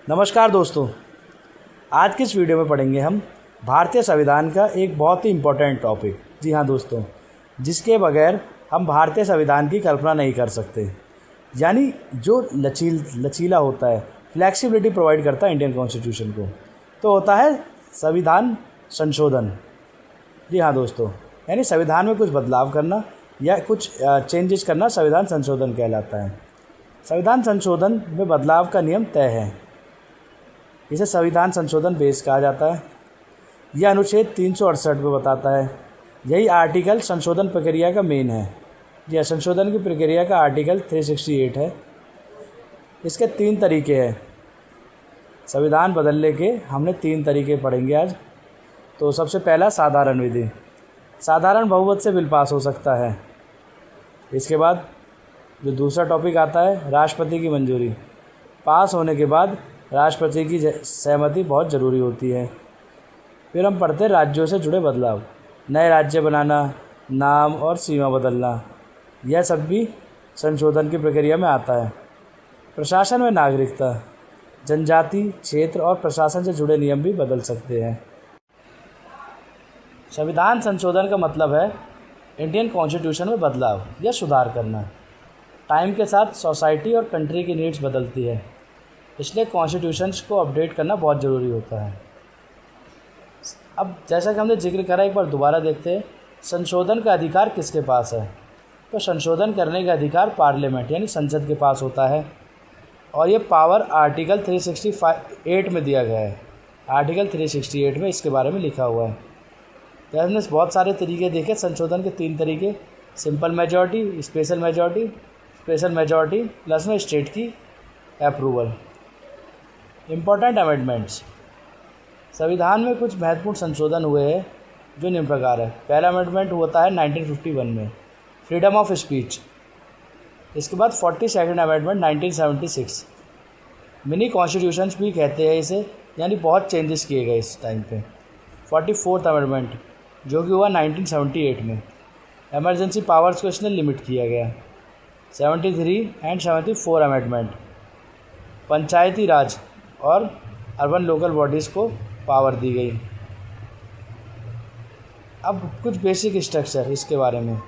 नमस्कार दोस्तों, आज की इस वीडियो में पढ़ेंगे हम भारतीय संविधान का एक बहुत ही इम्पोर्टेंट टॉपिक। जी हाँ दोस्तों, जिसके बगैर हम भारतीय संविधान की कल्पना नहीं कर सकते। यानी जो लचीला होता है, फ्लैक्सिबिलिटी प्रोवाइड करता है इंडियन कॉन्स्टिट्यूशन को, तो होता है संविधान संशोधन। जी हाँ दोस्तों, यानी संविधान में कुछ बदलाव करना या कुछ चेंजेस करना संविधान संशोधन कहलाता है। संविधान संशोधन में बदलाव का नियम तय है, इसे संविधान संशोधन बेस कहा जाता है। यह अनुच्छेद 368 में बताता है। यही आर्टिकल संशोधन प्रक्रिया का मेन है। यह संशोधन की प्रक्रिया का आर्टिकल 368 है। इसके 3 तरीके हैं संविधान बदलने के। हमने 3 तरीके पढ़ेंगे आज। तो सबसे पहला साधारण विधि, साधारण बहुमत से बिल पास हो सकता है। इसके बाद जो दूसरा टॉपिक आता है, राष्ट्रपति की मंजूरी। पास होने के बाद राष्ट्रपति की सहमति बहुत ज़रूरी होती है। फिर हम पढ़ते हैं राज्यों से जुड़े बदलाव, नए राज्य बनाना, नाम और सीमा बदलना, यह सब भी संशोधन की प्रक्रिया में आता है। प्रशासन में नागरिकता, जनजाति क्षेत्र और प्रशासन से जुड़े नियम भी बदल सकते हैं। संविधान संशोधन का मतलब है इंडियन कॉन्स्टिट्यूशन में बदलाव या सुधार करना। टाइम के साथ सोसाइटी और कंट्री की नीड्स बदलती है, इसलिए कॉन्स्टिट्यूशंस को अपडेट करना बहुत ज़रूरी होता है। अब जैसा कि हमने जिक्र करा, एक बार दोबारा देखते हैं संशोधन का अधिकार किसके पास है। तो संशोधन करने का अधिकार पार्लियामेंट यानी संसद के पास होता है, और ये पावर आर्टिकल 368 में दिया गया है। आर्टिकल 368 में इसके बारे में लिखा हुआ है। तो हमने बहुत सारे तरीके देखे संशोधन के। 3 तरीके, simple majority, special majority plus में स्टेट की अप्रूवल। इम्पोर्टेंट अमेंडमेंट्स, संविधान में कुछ महत्वपूर्ण संशोधन हुए हैं जो निम्न प्रकार है। पहला अमेंडमेंट होता है 1951 में, फ्रीडम ऑफ स्पीच। इसके बाद 42nd अमेंडमेंट 1976, मिनी कॉन्स्टिट्यूशंस भी कहते हैं इसे, यानी बहुत चेंजेस किए गए इस टाइम पे। 44th अमेंडमेंट जो कि हुआ 1978 में, इमरजेंसी पावर्स को इसने लिमिट किया गया। 73 एंड 74 अमेंडमेंट, पंचायती राज और अर्बन लोकल बॉडीज़ को पावर दी गई। अब कुछ बेसिक स्ट्रक्चर इसके बारे में।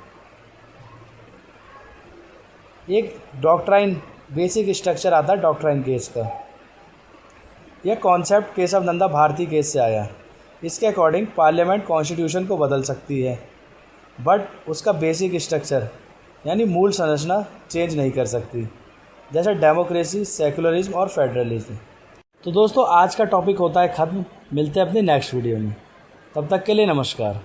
एक डॉक्ट्राइन, बेसिक स्ट्रक्चर आता है डॉक्ट्राइन केस का। यह कॉन्सेप्ट केशव नंदा भारती केस से आया। इसके अकॉर्डिंग पार्लियामेंट कॉन्स्टिट्यूशन को बदल सकती है, बट उसका बेसिक स्ट्रक्चर यानी मूल संरचना चेंज नहीं कर सकती, जैसे डेमोक्रेसी, सेकुलरिज्म और फेडरलिज्म। तो दोस्तों, आज का टॉपिक होता है ख़त्म। मिलते हैं अपनी नेक्स्ट वीडियो में, तब तक के लिए नमस्कार।